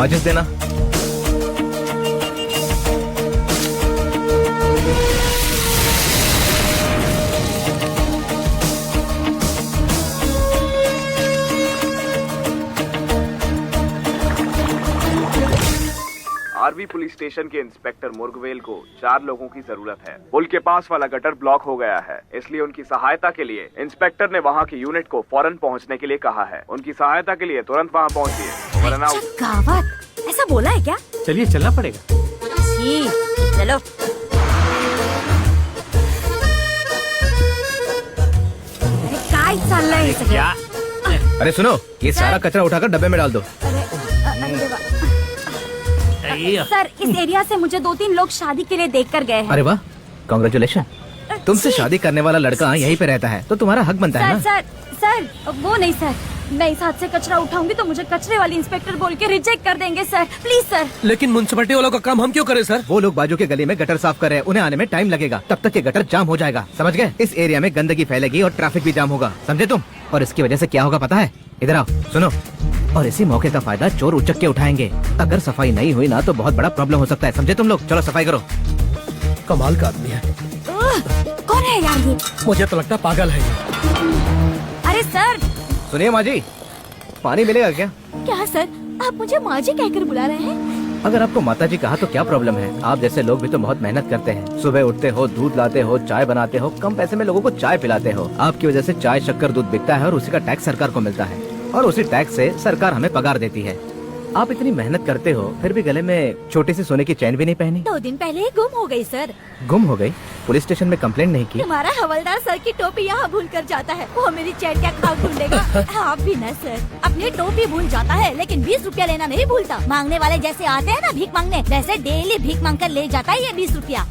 माचिस देना। RV police station के इंस्पेक्टर मुर्गवेल को 4 लोगों की जरूरत है। पुल के पास वाला गटर ब्लॉक हो गया है, इसलिए उनकी सहायता के लिए इंस्पेक्टर ने वहां की यूनिट को फौरन पहुंचने के लिए कहा है। उनकी सहायता के लिए तुरंत वहां पहुंचिए। Over and out. गावत ऐसा बोला है क्या? चलिए चलना पड़ेगा। जी चलो। काय चल रहा है इसे? क्या? अरे सुनो, ये सारा कचरा उठाकर डब्बे में डाल दो। सर, इस एरिया से मुझे 2-3 लोग शादी के लिए देखकर गए हैं। अरे वाह, कांग्रेचुलेशन। तुमसे शादी करने वाला लड़का यहीं पे रहता है, तो तुम्हारा हक बनता है ना? सर, वो नहीं सर। मैं इस हाथ से कचरा उठाऊंगी तो मुझे कचरे वाली इंस्पेक्टर बोल के रिजेक्ट कर देंगे सर। Please sir. लेकिन म्युनिसिपैलिटी वालों का काम हम क्यों करें सर? वो लोग बाजू के गली में गटर साफ कर रहे हैं, उन्हें आने में टाइम लगेगा। तब तक ये गटर जाम हो जाएगा, समझ गए? इस एरिया में गंदगी फैलेगी और ट्रैफिक भी जाम होगा, समझे तुम? और इसकी वजह से क्या होगा पता है? इधर आओ, सुनो। और इसी मौके का फायदा चोर उचक्के उठाएंगे। अगर सफाई नहीं हुई ना तो बहुत बड़ा प्रॉब्लम हो सकता है, समझे तुम लोग? चलो सफाई करो। कमाल का आदमी है। कौन है यार ये? मुझे तो लगता पागल है ये। अरे सर। सुनिए माँ जी, पानी मिलेगा क्या? क्या सर, आप मुझे माँ जी कहकर बुला रहे हैं? अगर आपको माता जी कहा तो क्या प्रॉब्लम है? आप जैसे लोग भी तो बहुत मेहनत करते हैं। सुबह उठते हो, दूध लाते हो, चाय बनाते हो, कम पैसे में लोगों को चाय पिलाते हो। आपकी वजह से चाय, शक्कर, दूध बिकता है और उसी का टैक्स सरकार को मिलता है, और उसी टैक्स से सरकार हमें पगार देती है। आप इतनी मेहनत करते हो, फिर भी गले में छोटी सी सोने की चैन भी नहीं पहनी। 2 दिन पहले ही गुम हो गई सर। गुम हो गई? पुलिस स्टेशन में कंप्लेंट नहीं की? हमारा हवलदार सर की टोपी यहाँ भूल कर जाता है, वो मेरी चैन क्या खाक ढूंढेगा? आप भी न सर, अपनी टोपी भूल जाता है लेकिन 20 रुपया लेना नहीं भूलता। मांगने वाले जैसे आते हैं ना भीख मांगने, वैसे डेली भीख मांग कर ले जाता है ये 20 रुपया।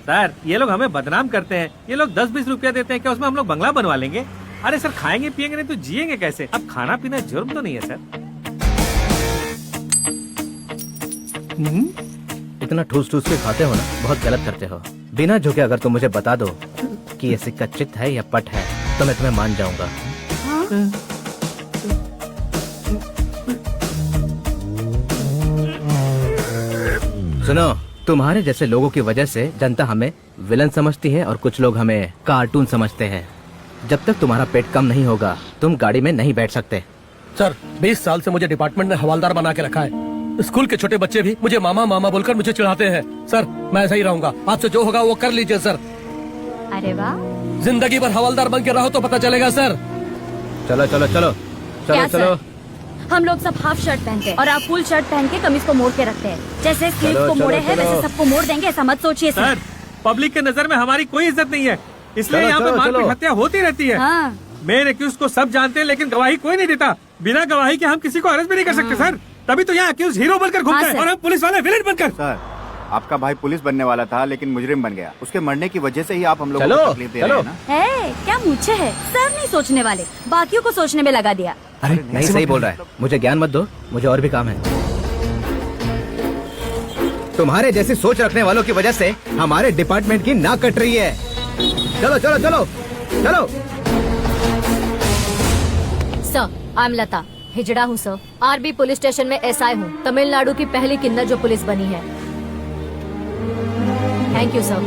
सर, ये लोग हमें बदनाम करते हैं। ये लोग 10-20 रुपया देते हैं, क्या उसमें हम लोग बंगला बनवा लेंगे? अरे सर, खाएंगे पियेंगे नहीं तो जिएंगे कैसे? अब खाना पीना जुर्म तो नहीं है सर? इतना ठूस ठूस के खाते हो ना, बहुत गलत करते हो। बिना झुके अगर तुम मुझे बता दो कि ये सिक्का चित है या पट है तो मैं तुम्हें मान जाऊंगा। सुनो, तुम्हारे जैसे लोगों की वजह से जनता हमें विलन समझती है और कुछ लोग हमें कार्टून समझते हैं। जब तक तुम्हारा पेट कम नहीं होगा तुम गाड़ी में नहीं बैठ सकते। सर, 20 साल से मुझे डिपार्टमेंट ने हवालदार बना के रखा है। स्कूल के छोटे बच्चे भी मुझे मामा मामा बोलकर मुझे चिढ़ाते हैं। सर, मैं ऐसा ही रहूंगा। आपसे जो होगा वो कर लीजिए सर। अरे वाह, जिंदगी भर हवालदार बन के रहो तो पता चलेगा सर। चलो चलो चलो क्या चलो चलो। सर? हम लोग सब हाफ शर्ट पहनते हैं और आप फुल शर्ट पहन के कमीज को मोड़ के रखते हैं। जैसे स्लीव चलो, को चलो, मोड़े हैं चलो। वैसे सबको मोड़ देंगे, ऐसा मत सोचिए सर। सर, पब्लिक के नजर में हमारी कोई इज्जत नहीं है, इसलिए चलो, यहाँ पे चलो, मारपीट चलो। हत्या होती रहती है। हाँ। मेन एक्यूज को सब जानते हैं लेकिन गवाही कोई नहीं देता। बिना गवाही के हम किसी को अरेस्ट भी नहीं कर सकते सर। तभी तो यहाँ एक्यूज हीरो बनकर घूमता है सर। और हम पुलिस वाले विलेन बनकर। सर, आपका भाई पुलिस बनने वाला था लेकिन मुजरिम बन गया। उसके मरने की वजह से ही आप हम लोगों चलो, को तकलीफ दे रहे हैं ना? क्या मुझे है सर, नहीं सोचने वाले, बाकियों को सोचने में लगा दिया। अरे नहीं, सही बोल रहा है। मुझे ज्ञान मत दो, मुझे और भी काम है। तुम्हारे जैसी सोच रखने वालों की वजह से हमारे डिपार्टमेंट की नाक कट रही है। चलो चलो चलो चलो। सर, आई एम लता, हिजड़ा हूँ सर। आरबी पुलिस स्टेशन में एसआई हूँ, तमिलनाडु की पहली किन्नर जो पुलिस बनी है। Thank you sir.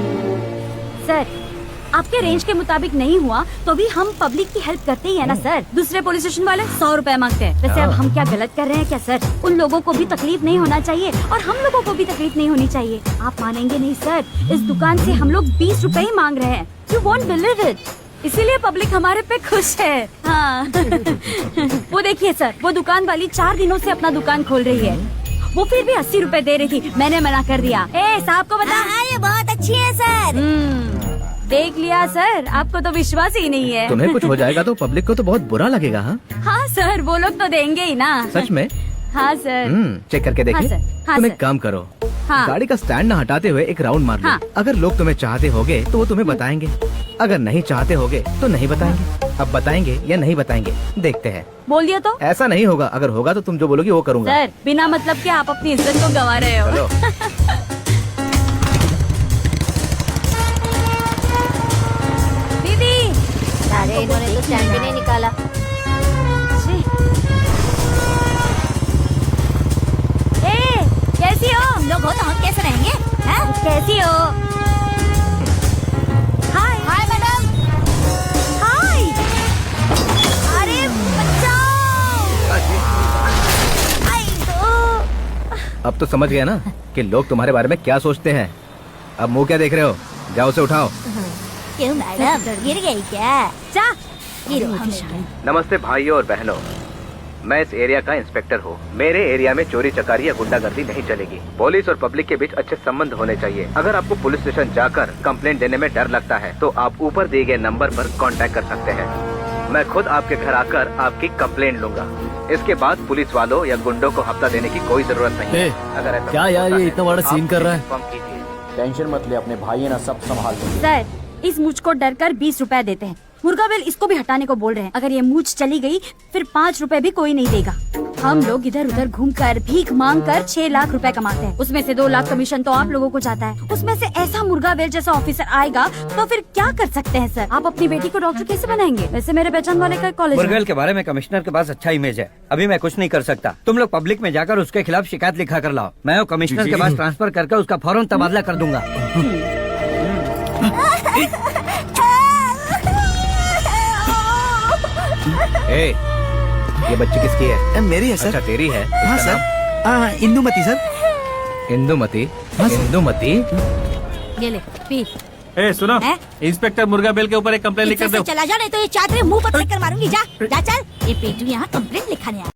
सर, आपके रेंज के मुताबिक नहीं हुआ तो भी हम पब्लिक की हेल्प करते ही है ना सर। दूसरे पुलिस स्टेशन वाले 100 रुपए मांगते हैं। वैसे अब हम क्या गलत कर रहे हैं क्या सर? उन लोगों को भी तकलीफ नहीं होना चाहिए और हम लोगों को भी तकलीफ नहीं होनी चाहिए। आप मानेंगे नहीं सर, इस दुकान से हम लोग 20 रुपए ही मांग रहे हैं। You won't believe it. इसीलिए पब्लिक हमारे पे खुश है। हाँ। वो देखिए सर, वो दुकान वाली 4 दिनों से अपना दुकान खोल रही है। वो फिर भी 80 रुपए दे रही थी, मैंने मना कर दिया। ए साहब को बता। ये बहुत अच्छी है सर। देख लिया सर, आपको तो विश्वास ही नहीं है। तुम्हें कुछ हो जाएगा तो पब्लिक को तो बहुत बुरा लगेगा। हाँ सर, वो लोग तो देंगे ही ना। सच में? हाँ सर। चेक करके देखिए। हाँ सर, हाँ तुम एक सर। काम करो, हाँ। गाड़ी का स्टैंड न हटाते हुए एक राउंड मार लो। हाँ। अगर लोग तुम्हें चाहते होगे तो वो तुम्हें बताएंगे, अगर नहीं चाहते होगे तो नहीं बताएंगे। अब बताएंगे या नहीं बताएंगे देखते हैं। बोल दिया तो? ऐसा नहीं होगा, अगर होगा तो तुम जो बोलोगी वो करूंगा। सर, बिना मतलब के आप अपनी इज्जत को गंवा रहे हो। चलो। दीदी। अरे इन्होंने तो स्टैंड भी नहीं निकाला। ए हो तो हम कैसे रहेंगे? कैसी हो? हाय हाय मैडम। हाय। अरे बचाओ। अब तो समझ गया ना कि लोग तुम्हारे बारे में क्या सोचते हैं। अब मुंह क्या देख रहे हो, जाओ उसे उठाओ। क्यों मैडम, गिर गई क्या? जा गिरो हमें। नमस्ते भाइयों और बहनों, मैं इस एरिया का इंस्पेक्टर हूँ। मेरे एरिया में चोरी चकारी या गुंडागर्दी नहीं चलेगी। पुलिस और पब्लिक के बीच अच्छे संबंध होने चाहिए। अगर आपको पुलिस स्टेशन जाकर कंप्लेंट देने में डर लगता है तो आप ऊपर दिए गए नंबर पर कांटेक्ट कर सकते हैं। मैं खुद आपके घर आकर आपकी कंप्लेंट लूंगा। इसके बाद पुलिस वालों या गुंडों को हफ्ता देने की कोई जरूरत नहीं है। अगर ऐसा क्या यार, ये इतना बड़ा सीन कर रहा है। इन्फॉर्म कीजिए। टेंशन मत ले, अपने भाई है ना, सब संभाल लेंगे। सर, इस मूछ को डर कर 20 रुपए देते हैं। मुर्गा बेल इसको भी हटाने को बोल रहे हैं। अगर ये मूछ चली गई फिर 5 रुपए भी कोई नहीं देगा। हम लोग इधर उधर घूमकर भीख मांग कर 6 लाख रुपए कमाते हैं। उसमें से 2 लाख कमीशन तो आप लोगों को जाता है। उसमें से ऐसा मुर्गा बेल जैसा ऑफिसर आएगा तो फिर क्या कर सकते हैं सर? आप अपनी बेटी को डॉक्टर कैसे बनाएंगे? वैसे मेरे पहचान वाले का कॉलेज है। मुर्गेल के बारे में कमिश्नर के पास अच्छा इमेज है। अभी मैं कुछ नहीं कर सकता। तुम लोग पब्लिक में जाकर उसके खिलाफ शिकायत लिखा कर लाओ। मैं वो कमिश्नर के पास ट्रांसफर करके उसका फौरन तबादला कर दूंगा। ए, ये बच्ची किसकी है? मेरी है सर। अच्छा तेरी है? हाँ इसका सर। इंदुमती सर। नाम? इंदुमती। हाँ, सर। इंदुमती। ये ले पी। ए सुनो, हैं? इंस्पेक्टर मुर्गा बेल के ऊपर एक कंप्लेंट लिख कर दो। चला जा, नहीं तो ये चादरें मुंह पर फेंक कर मारूंगी। जा जा चल। ये पेटू यहाँ कंप्लेंट लिखाने आया।